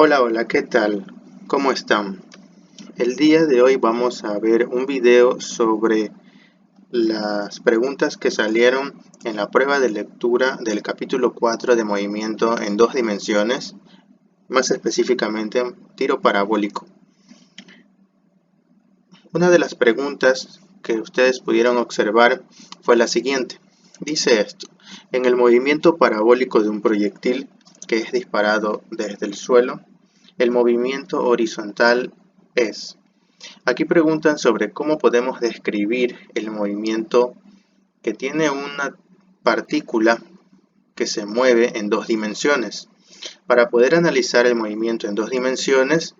Hola, hola, ¿qué tal? ¿Cómo están? El día de hoy vamos a ver un video sobre las preguntas que salieron en la prueba de lectura del capítulo 4 de movimiento en dos dimensiones, más específicamente tiro parabólico. Una de las preguntas que ustedes pudieron observar fue la siguiente. Dice esto: en el movimiento parabólico de un proyectil que es disparado desde el suelo, el movimiento horizontal es. Aquí preguntan sobre cómo podemos describir el movimiento que tiene una partícula que se mueve en dos dimensiones. Para poder analizar el movimiento en dos dimensiones,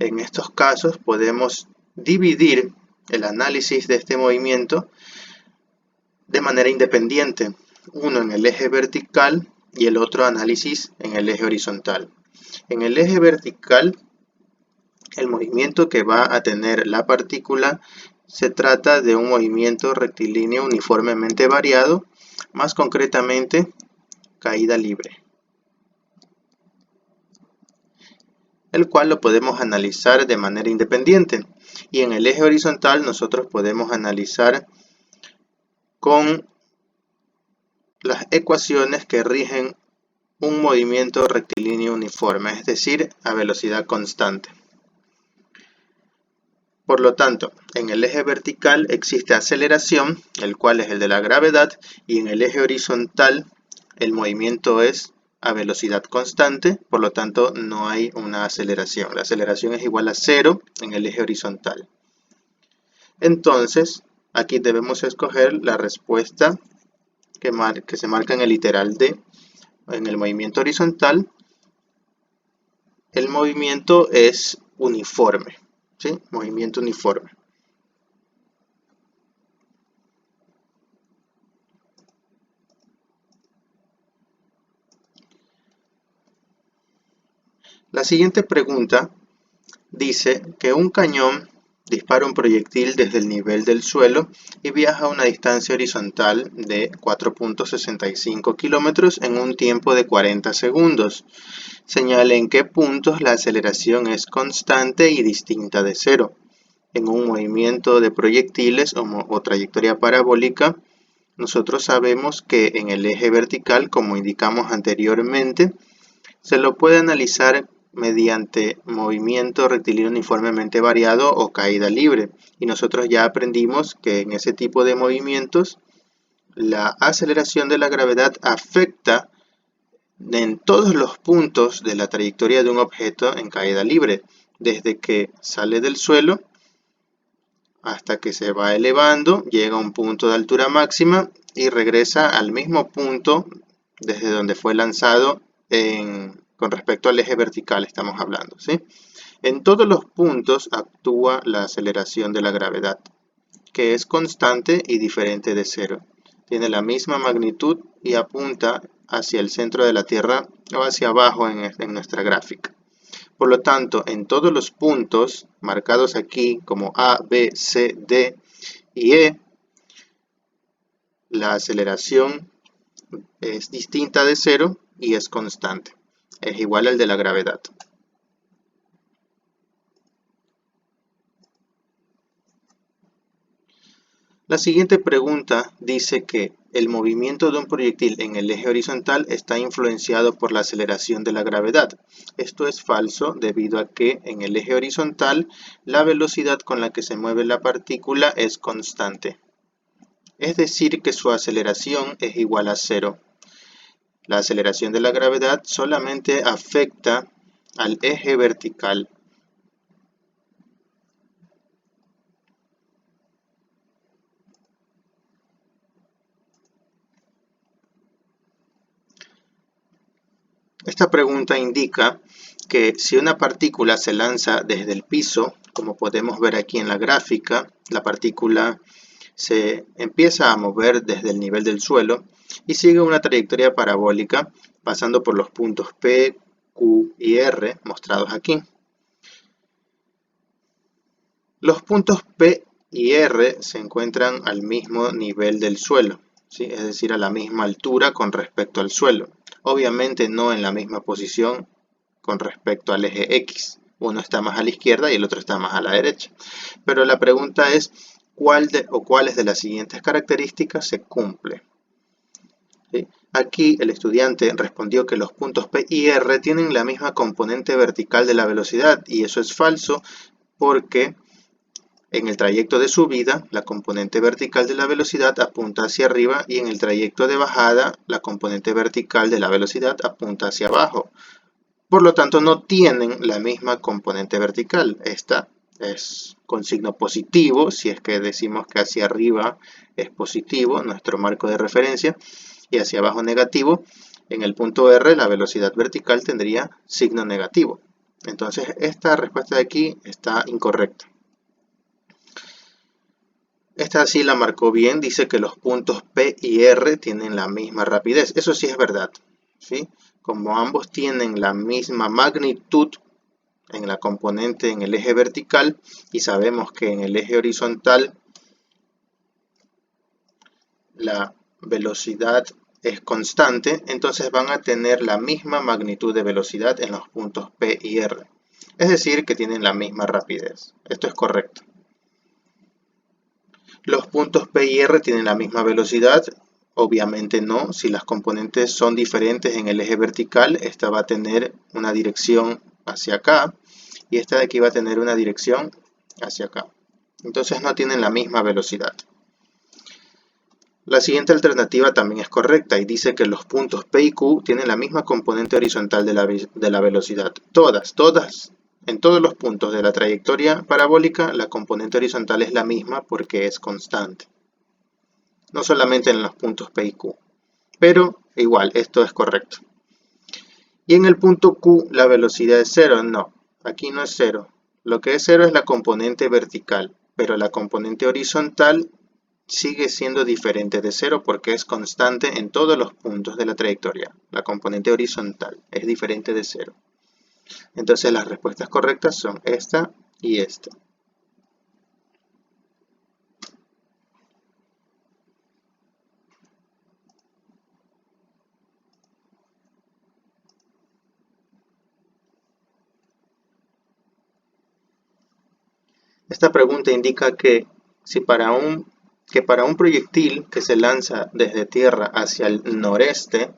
en estos casos podemos dividir el análisis de este movimiento de manera independiente, uno en el eje vertical y el otro análisis en el eje horizontal. En el eje vertical, el movimiento que va a tener la partícula se trata de un movimiento rectilíneo uniformemente variado, más concretamente caída libre, el cual lo podemos analizar de manera independiente. Y en el eje horizontal nosotros podemos analizar con las ecuaciones que rigen un movimiento rectilíneo uniforme, es decir, a velocidad constante. Por lo tanto, en el eje vertical existe aceleración, el cual es el de la gravedad, y en el eje horizontal el movimiento es a velocidad constante, por lo tanto no hay una aceleración. La aceleración es igual a 0 en el eje horizontal. Entonces, aquí debemos escoger la respuesta que se marca en el literal D. En el movimiento horizontal, el movimiento es uniforme, ¿sí? Movimiento uniforme. La siguiente pregunta dice que un cañón dispara un proyectil desde el nivel del suelo y viaja a una distancia horizontal de 4.65 kilómetros en un tiempo de 40 segundos. Señale en qué puntos la aceleración es constante y distinta de cero. En un movimiento de proyectiles o trayectoria parabólica, nosotros sabemos que en el eje vertical, como indicamos anteriormente, se lo puede analizar mediante movimiento rectilíneo uniformemente variado o caída libre. Y nosotros ya aprendimos que en ese tipo de movimientos la aceleración de la gravedad afecta en todos los puntos de la trayectoria de un objeto en caída libre, desde que sale del suelo hasta que se va elevando, llega a un punto de altura máxima y regresa al mismo punto desde donde fue lanzado con respecto al eje vertical estamos hablando, ¿sí? En todos los puntos actúa la aceleración de la gravedad, que es constante y diferente de cero. Tiene la misma magnitud y apunta hacia el centro de la Tierra o hacia abajo en nuestra gráfica. Por lo tanto, en todos los puntos marcados aquí como A, B, C, D y E, la aceleración es distinta de cero y es constante. Es igual al de la gravedad. La siguiente pregunta dice que el movimiento de un proyectil en el eje horizontal está influenciado por la aceleración de la gravedad. Esto es falso debido a que en el eje horizontal la velocidad con la que se mueve la partícula es constante. Es decir que su aceleración es igual a cero. La aceleración de la gravedad solamente afecta al eje vertical. Esta pregunta indica que si una partícula se lanza desde el piso, como podemos ver aquí en la gráfica, la partícula se empieza a mover desde el nivel del suelo y sigue una trayectoria parabólica pasando por los puntos P, Q y R mostrados aquí. Los puntos P y R se encuentran al mismo nivel del suelo, ¿sí? Es decir, a la misma altura con respecto al suelo. Obviamente no en la misma posición con respecto al eje X. Uno está más a la izquierda y el otro está más a la derecha. Pero la pregunta es, ¿cuáles de las siguientes características se cumple? ¿Sí? Aquí el estudiante respondió que los puntos P y R tienen la misma componente vertical de la velocidad, y eso es falso porque en el trayecto de subida la componente vertical de la velocidad apunta hacia arriba y en el trayecto de bajada la componente vertical de la velocidad apunta hacia abajo. Por lo tanto, no tienen la misma componente vertical. Esta es con signo positivo, si es que decimos que hacia arriba es positivo, nuestro marco de referencia, y hacia abajo negativo. En el punto R la velocidad vertical tendría signo negativo. Entonces esta respuesta de aquí está incorrecta. Esta sí la marcó bien, dice que los puntos P y R tienen la misma rapidez. Eso sí es verdad, ¿sí? Como ambos tienen la misma magnitud en la componente en el eje vertical y sabemos que en el eje horizontal la velocidad es constante, entonces van a tener la misma magnitud de velocidad en los puntos P y R. Es decir, que tienen la misma rapidez. Esto es correcto. ¿Los puntos P y R tienen la misma velocidad? Obviamente no. Si las componentes son diferentes en el eje vertical, esta va a tener una dirección hacia acá y esta de aquí va a tener una dirección hacia acá. Entonces no tienen la misma velocidad. La siguiente alternativa también es correcta y dice que los puntos P y Q tienen la misma componente horizontal de la velocidad. En todos los puntos de la trayectoria parabólica, la componente horizontal es la misma porque es constante. No solamente en los puntos P y Q. Pero igual, esto es correcto. Y en el punto Q, la velocidad es 0. No, aquí no es 0. Lo que es 0 es la componente vertical, pero la componente horizontal sigue siendo diferente de 0 porque es constante en todos los puntos de la trayectoria. La componente horizontal es diferente de 0. Entonces las respuestas correctas son esta y esta. Esta pregunta indica que para un proyectil que se lanza desde tierra hacia el noreste,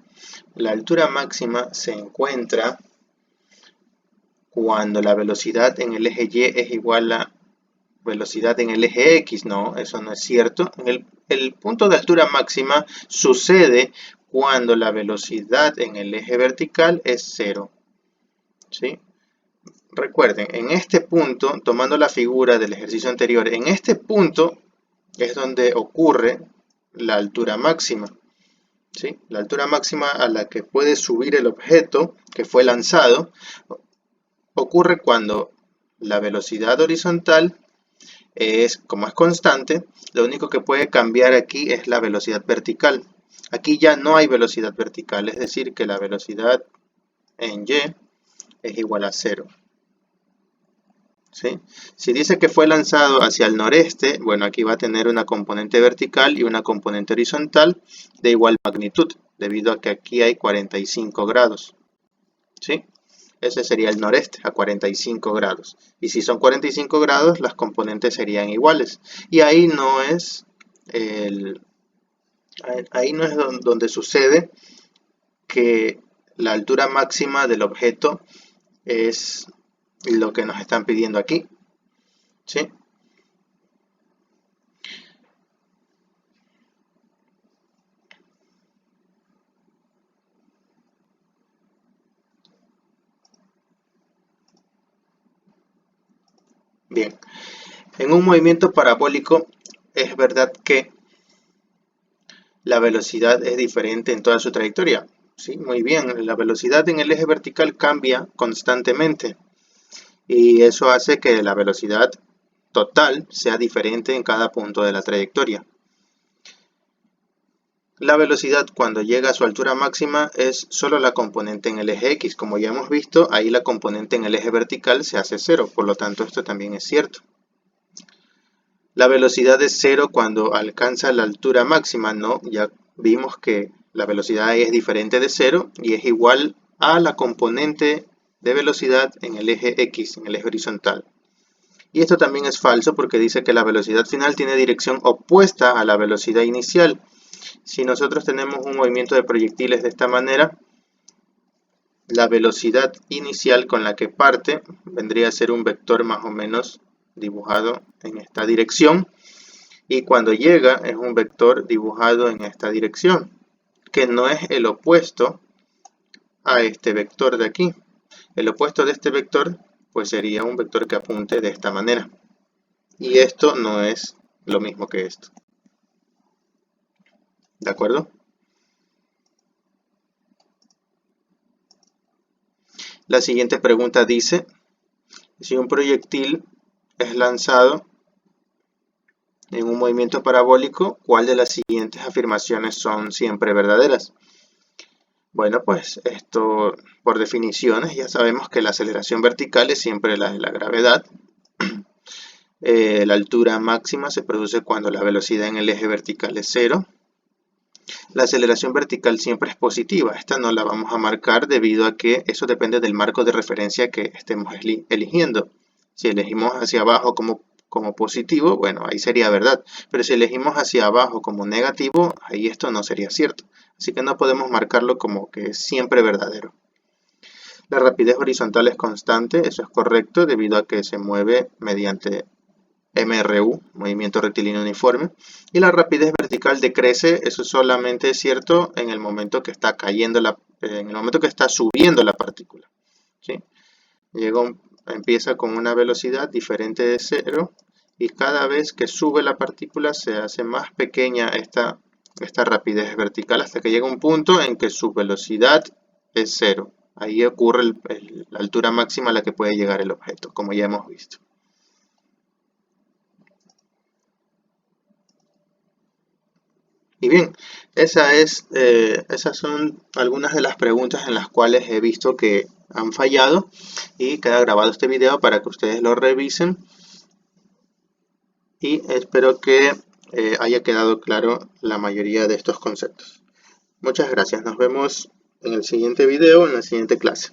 la altura máxima se encuentra cuando la velocidad en el eje Y es igual a velocidad en el eje X. No, eso no es cierto. El punto de altura máxima sucede cuando la velocidad en el eje vertical es 0. ¿Sí? Recuerden, en este punto, tomando la figura del ejercicio anterior, en este punto es donde ocurre la altura máxima. ¿Sí? La altura máxima a la que puede subir el objeto que fue lanzado ocurre cuando la velocidad horizontal como es constante, lo único que puede cambiar aquí es la velocidad vertical. Aquí ya no hay velocidad vertical, es decir, que la velocidad en Y es igual a 0. ¿Sí? Si dice que fue lanzado hacia el noreste, bueno, aquí va a tener una componente vertical y una componente horizontal de igual magnitud, debido a que aquí hay 45 grados. ¿Sí? Ese sería el noreste, a 45 grados. Y si son 45 grados, las componentes serían iguales. Y ahí no es, donde sucede que la altura máxima del objeto es lo que nos están pidiendo aquí. ¿Sí? Bien, en un movimiento parabólico es verdad que la velocidad es diferente en toda su trayectoria. Sí, muy bien, la velocidad en el eje vertical cambia constantemente y eso hace que la velocidad total sea diferente en cada punto de la trayectoria. La velocidad cuando llega a su altura máxima es solo la componente en el eje X. Como ya hemos visto, ahí la componente en el eje vertical se hace 0, por lo tanto esto también es cierto. La velocidad es 0 cuando alcanza la altura máxima, ¿no? Ya vimos que la velocidad es diferente de 0 y es igual a la componente de velocidad en el eje X, en el eje horizontal. Y esto también es falso porque dice que la velocidad final tiene dirección opuesta a la velocidad inicial. Si nosotros tenemos un movimiento de proyectiles de esta manera, la velocidad inicial con la que parte vendría a ser un vector más o menos dibujado en esta dirección, y cuando llega es un vector dibujado en esta dirección, que no es el opuesto a este vector de aquí. El opuesto de este vector pues sería un vector que apunte de esta manera, y esto no es lo mismo que esto. ¿De acuerdo? La siguiente pregunta dice: si un proyectil es lanzado en un movimiento parabólico, ¿cuál de las siguientes afirmaciones son siempre verdaderas? Bueno, pues esto por definiciones ya sabemos que la aceleración vertical es siempre la de la gravedad. La altura máxima se produce cuando la velocidad en el eje vertical es 0. La aceleración vertical siempre es positiva. Esta no la vamos a marcar debido a que eso depende del marco de referencia que estemos eligiendo. Si elegimos hacia abajo como positivo, bueno, ahí sería verdad. Pero si elegimos hacia abajo como negativo, ahí esto no sería cierto. Así que no podemos marcarlo como que es siempre verdadero. La rapidez horizontal es constante, eso es correcto, debido a que se mueve mediante MRU, movimiento rectilíneo uniforme, y la rapidez vertical decrece, eso solamente es cierto en el momento que está cayendo en el momento que está subiendo la partícula, ¿sí? Empieza con una velocidad diferente de 0, y cada vez que sube la partícula se hace más pequeña esta rapidez vertical hasta que llega un punto en que su velocidad es 0. Ahí ocurre la altura máxima a la que puede llegar el objeto, como ya hemos visto. Y bien, esas son algunas de las preguntas en las cuales he visto que han fallado, y queda grabado este video para que ustedes lo revisen, y espero que haya quedado claro la mayoría de estos conceptos. Muchas gracias, nos vemos en el siguiente video, en la siguiente clase.